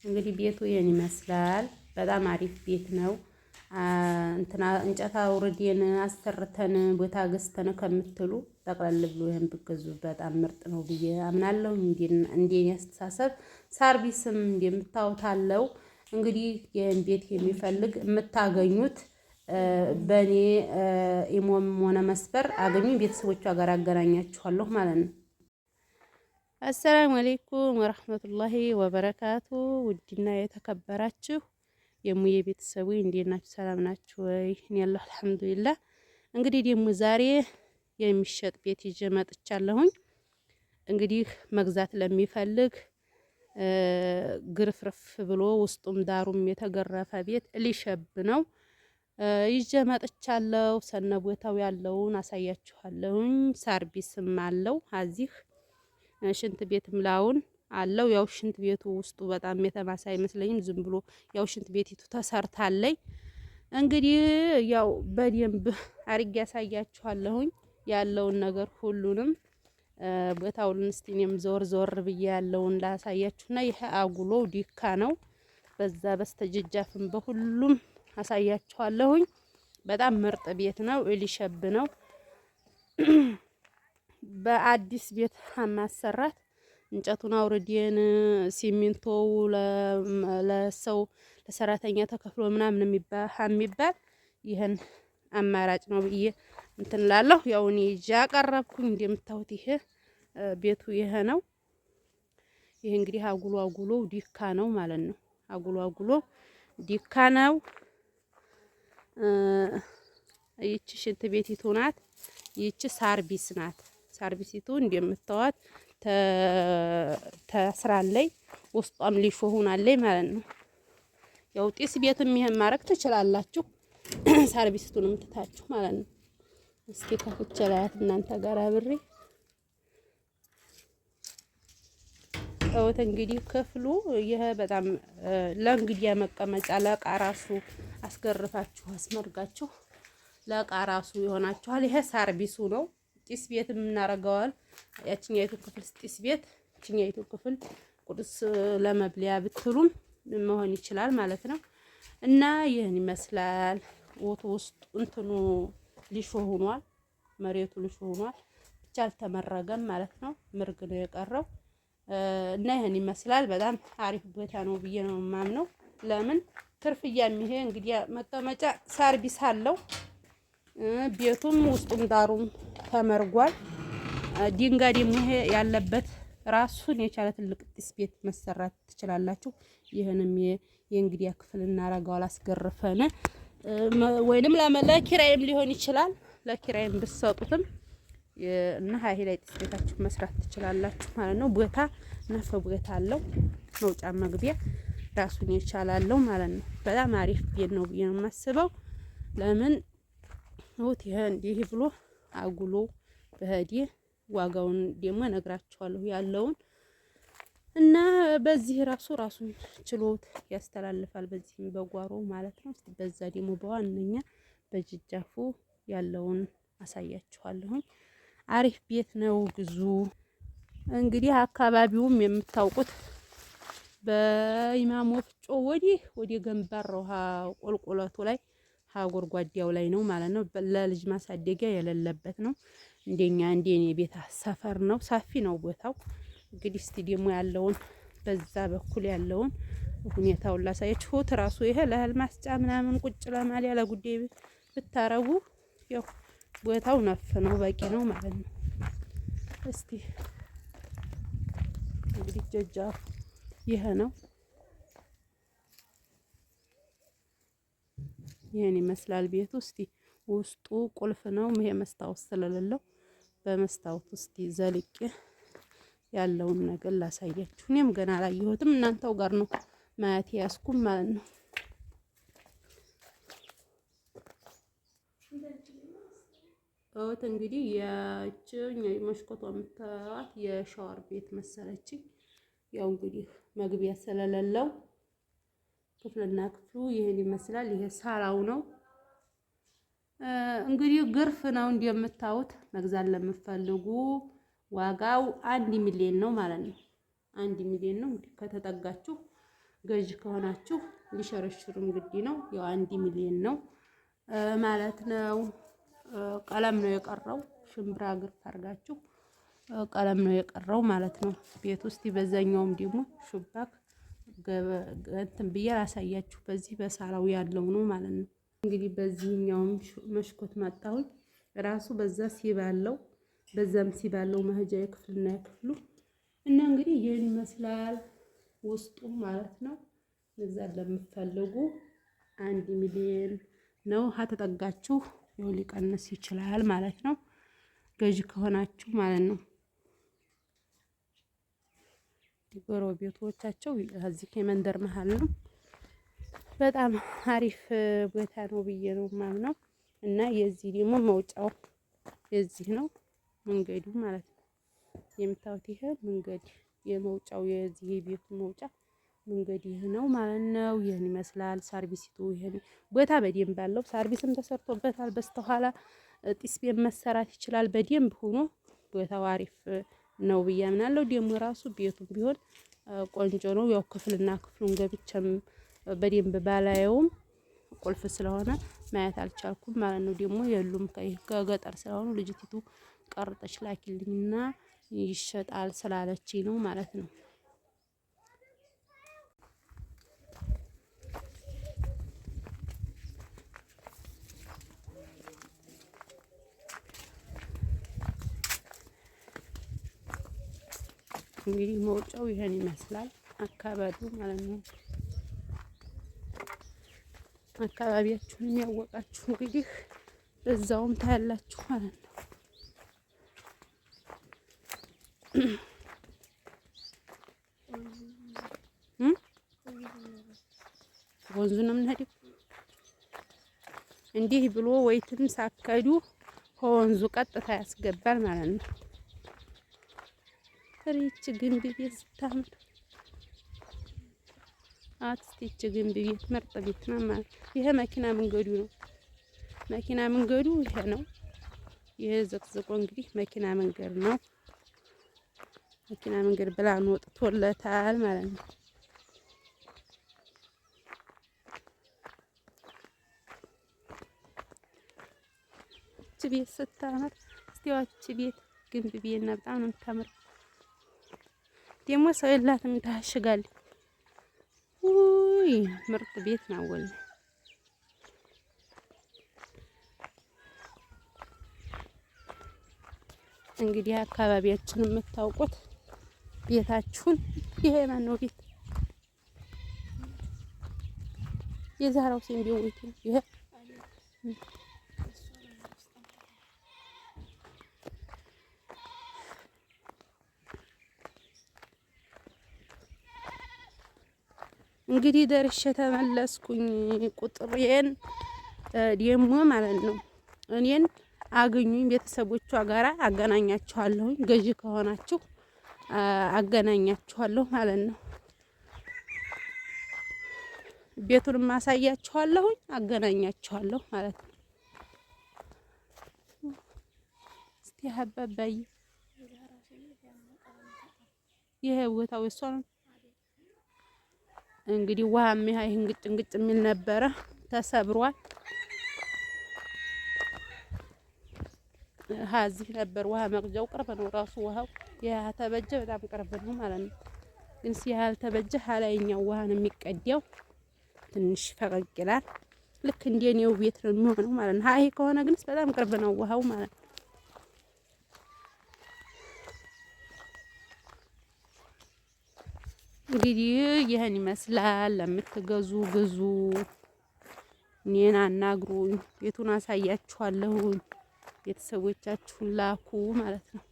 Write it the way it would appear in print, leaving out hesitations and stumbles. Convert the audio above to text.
እንግዲህ ቤቱ ይሄን ይመስላል። በጣም አሪፍ ቤት ነው። እንጨት አውርደን አሰርተን ቦታ ገዝተን ከምትሉ ጠቅለል ብሎ ይሄን ብትገዙ በጣም ምርጥ ነው ብዬ አምናለሁ። እንደኔ አስተሳሰብ ሰርቪስም እንደምታዩት አለው። እንግዲህ ይሄን ቤት የሚፈልግ የምታገኙት በእኔ ኢሞም ሆነ መስበር አገኙኝ ቤተሰቦቿ ጋር አገናኛችኋለሁ ማለት ነው። አሰላሙ አለይኩም ወራህመቱላሂ ወበረካቱ። ውድና የተከበራችሁ የሙዬ ቤተሰቦች እንዴት ናችሁ? ሰላም ናችሁ ወይ? እኔ ያለሁ አልሐምዱሊላህ። እንግዲህ ደግሞ ዛሬ የሚሸጥ ቤት ይዤ መጥቻለሁኝ። እንግዲህ መግዛት ለሚፈልግ ግርፍርፍ ብሎ ውስጡም ዳሩም የተገረፈ ቤት ሊሸብ ነው ይዤ መጥቻለሁ። ሰነቦታው ያለውን አሳያችኋለሁኝ። ሰርቪስም አለው እዚህ ሽንት ቤት ምላውን አለው። ያው ሽንት ቤቱ ውስጡ በጣም የተማሳ አይመስለኝም። ዝም ብሎ ያው ሽንት ቤቲቱ ተሰርታለኝ። እንግዲህ ያው በደንብ አርጌ ያሳያችኋለሁኝ ያለውን ነገር ሁሉንም ቦታውን እስቲ እኔም ዞር ዞር ብዬ ያለውን ላሳያችሁና ይሄ አጉሎ ዲካ ነው። በዛ በስተጀጃፍም በሁሉም አሳያችኋለሁኝ። በጣም ምርጥ ቤት ነው። ሊሸብ ነው። በአዲስ ቤት ማሰራት እንጨቱን አውርደን ሲሚንቶው ለሰው ለሰራተኛ ተከፍሎ ምናምን የሚባል ይሄን አማራጭ ነው ብዬ እንትን ላለሁ። ያው እኔ ይዤ አቀረብኩኝ። እንደምታዩት ይሄ ቤቱ ይሄ ነው። ይሄ እንግዲህ አጉሎ ዲካ ነው ማለት ነው። አጉሎ ዲካ ነው። ይቺ ሽንት ቤቲቱ ናት። ይቺ ሰርቪስ ናት። ሰርቪሲቱ እንደምታዋት ተስራለይ ውስጧም ሊሾ ሆናለይ ማለት ነው። ያው ጢስ ቤትም ይሄን ማድረግ ትችላላችሁ። ሰርቪሲቱንም ትታችሁ ማለት ነው። እስኪ ከፍቼ ላያት እናንተ ጋር አብሬ እውት እንግዲህ ክፍሉ ይሄ በጣም ለእንግዲያ መቀመጫ ለዕቃ ራሱ አስገርፋችሁ አስመርጋችሁ ለዕቃ ራሱ ይሆናችኋል። ይሄ ሰርቪሱ ነው። ጢስ ቤት እናረጋዋል። ያቺኛይቱ ክፍል ጢስ ቤት፣ ያቺኛይቱ ክፍል ቁርስ ለመብሊያ ብትሉም መሆን ይችላል ማለት ነው። እና ይሄን ይመስላል። ውስጥ እንትኑ ሊሾ ሆኗል። መሬቱ ሊሾ ሆኗል። ብቻ አልተመረገም ማለት ነው። ምርግ ነው የቀረው። እና ይሄን ይመስላል። በጣም አሪፍ ቦታ ነው ብዬ ነው የማምነው። ለምን ትርፍያም ይሄ እንግዲህ መቀመጫ ሰርቪስ አለው። ቤቱም ውስጡም ዳሩም ተመርጓል። ድንጋይ ደግሞ ይሄ ያለበት ራሱን የቻለ ትልቅ ጢስ ቤት መሰራት ትችላላችሁ። ይሄንም የእንግዲያ ክፍል እናረጋው አስገርፈን ወይንም ለኪራይም ሊሆን ይችላል። ለኪራይም ብትሰጡትም እና ሀይ ላይ ጢስ ቤታችሁ መስራት ትችላላችሁ ማለት ነው። ቦታ ነፈ ቦታ አለው። መውጫ መግቢያ ራሱን የቻላለው ማለት ነው። በጣም አሪፍ ቤት ነው ብዬ ነው የማስበው። ለምን ወት ይሄ እንዲህ ብሎ አጉሎ በህዲ ዋጋውን ደግሞ ነግራችኋለሁ ያለውን እና በዚህ ራሱን ችሎት ያስተላልፋል። በዚህም በጓሮ ማለት ነው። እስቲ በዛ ደግሞ በዋነኛ በጅጃፉ ያለውን አሳያችኋለሁ። አሪፍ ቤት ነው። ግዙ። እንግዲህ አካባቢውም የምታውቁት በኢማም ወፍጮ ወዲህ ገንባራው ቁልቁለቱ ላይ ጎድጓዳው ላይ ነው ማለት ነው። ለልጅ ማሳደጊያ የሌለበት ነው። እንደኔ ቤት ሰፈር ነው። ሰፊ ነው ቦታው። እንግዲህ እስቲ ደግሞ ያለውን በዛ በኩል ያለውን ሁኔታውን ላሳያችሁ። ራሱ ይሄ ለእህል ማስጫ ምናምን ቁጭ ለማለት ለጉዳይ ብታረጉ ያው ቦታው ነፍ ነው፣ በቂ ነው ማለት ነው። እስቲ እንግዲህ ጀጃፍ ይሄ ነው። ይሄን ይመስላል ቤቱ። እስቲ ውስጡ ቁልፍ ነው። ይሄ መስታወት ስለሌለው በመስታወት ውስጥ ዘልቄ ያለውን ነገር ላሳያችሁ። እኔም ገና አላየሁትም። እናንተው ጋር ነው ማየት ያስኩም ማለት ነው። እንግዲህ ያቺኛ መስኮቷ የምታዩት የሻወር ቤት መሰለችኝ። ያው እንግዲህ መግቢያ ስለሌለው ክፍልና ክፍሉ ይሄን ይመስላል። ይሄ ሳላው ነው። እንግዲህ ግርፍ ነው እንደምታዩት። መግዛት ለምትፈልጉ ዋጋው 1 ሚሊዮን ነው ማለት ነው። 1 ሚሊዮን ነው። እንግዲህ ከተጠጋችሁ ገዥ ከሆናችሁ ሊሸረሽሩም ግድ ነው። ያው 1 ሚሊዮን ነው ማለት ነው። ቀለም ነው የቀረው። ሽምብራ ግርፍ አድርጋችሁ ቀለም ነው የቀረው ማለት ነው። ቤት ውስጥ በዛኛውም ደግሞ ሹባክ እንትን ብዬ ላሳያችሁ። በዚህ በሳራው ያለው ነው ማለት ነው። እንግዲህ በዚህኛውም መሽኮት ማጣሁኝ ራሱ በዛ ሲባለው በዛም ሲባለው መሄጃ የክፍልና የክፍሉ እና እንግዲህ ይህን ይመስላል ውስጡ ማለት ነው። እዛ ለምትፈልጉ 1 ሚሊዮን ነው። ተጠጋችሁ ይኸው ሊቀንስ ይችላል ማለት ነው። ገዥ ከሆናችሁ ማለት ነው። ዲጎሮ ቤቶቻቸው እዚህ የመንደር መሀል ነው። በጣም አሪፍ ቦታ ነው ብዬ ነው የማምነው። እና የዚህ ደግሞ መውጫው የዚህ ነው መንገዱ ማለት ነው። የምታዩት ይሄ መንገድ የመውጫው የዚህ የቤቱ መውጫ መንገድ ይሄ ነው ማለት ነው። ይሄን ይመስላል ሰርቪሲቱ። ይሄን ቦታ በደንብ አለው። ሰርቪስም ተሰርቶበታል። በስተኋላ ጢስ ቤት መሰራት ይችላል። በደንብ ሆኖ ቦታው አሪፍ ነው ብዬ አምናለሁ። ደግሞ ራሱ ቤቱም ቢሆን ቆንጆ ነው። ያው ክፍልና ክፍሉን ገብቼም በደንብ ባላየውም ቁልፍ ስለሆነ ማየት አልቻልኩም ማለት ነው። ደግሞ የሉም ከገጠር ስለሆኑ ልጅቲቱ ቀርጠች ላኪልኝና ይሸጣል ስላለችኝ ነው ማለት ነው። እንግዲህ መውጫው ይሄን ይመስላል አካባቢው ማለት ነው። አካባቢያችሁን ያወቃችሁ እንግዲህ በዛውም ታያላችሁ ማለት ነው። ወንዙን ነው የምንሄደው። እንዲህ ብሎ ወይትም ሳከዱ ከወንዙ ቀጥታ ያስገባል ማለት ነው። ፍሪች ግንብ ቤት ስታምር አትስቲች ግንብ ቤት ምርጥ ቤት ነው ማለት። ይሄ መኪና መንገዱ ነው። መኪና መንገዱ ይሄ ነው። ይሄ ዘቅዝቆ እንግዲህ መኪና መንገድ ነው። መኪና መንገድ ብላን ወጥቶለታል ማለት ነው። እቺ ቤት ስታምር እስቲዋች ቤት ግንብ ቤት ነው። በጣም ነው የምታምር። ደግሞ ሰው የላትም ታሽጋለች። ውይ ምርጥ ቤት ነው ወላሂ። እንግዲህ አካባቢያችን የምታውቁት ቤታችሁን ይሄ ማን ነው ቤት የዛራው ሲም ቢወጡ ይሄ እንግዲህ ደርሼ ተመለስኩኝ። ቁጥሬን ደግሞ ማለት ነው እኔን አገኙኝ ቤተሰቦቿ ጋራ አገናኛችኋለሁኝ። ገዢ ከሆናችሁ አገናኛችኋለሁ ማለት ነው። ቤቱንም ማሳያችኋለሁኝ አገናኛችኋለሁ ማለት ነው። እስቲ ሀባባይ ይሄ ቦታው እሷ ነው እንግዲህ ውሃም ይሄ እንግጭ እንግጭ የሚል ነበረ ተሰብሯል። እዚህ ነበር ውሃ መቅጃው ቅርብ ነው ራሱ ውሃው ያልተበጀ በጣም ቅርብ ነው ማለት ነው። ግን ያልተበጀ ሀላይኛው ውሃ ነው የሚቀዳው ትንሽ ፈቀቅ ይላል። ልክ እንደኔው ቤት ነው የሚሆነው ማለት ነው። ይሄ ከሆነ ግን በጣም ቅርብ ነው ውሃው ማለት ነው። እንግዲህ ይሄን ይመስላል። ለምትገዙ ግዙ፣ እኔን አናግሩኝ፣ ቤቱን አሳያችኋለሁ። ቤተሰቦቻችሁን ላኩ ማለት ነው።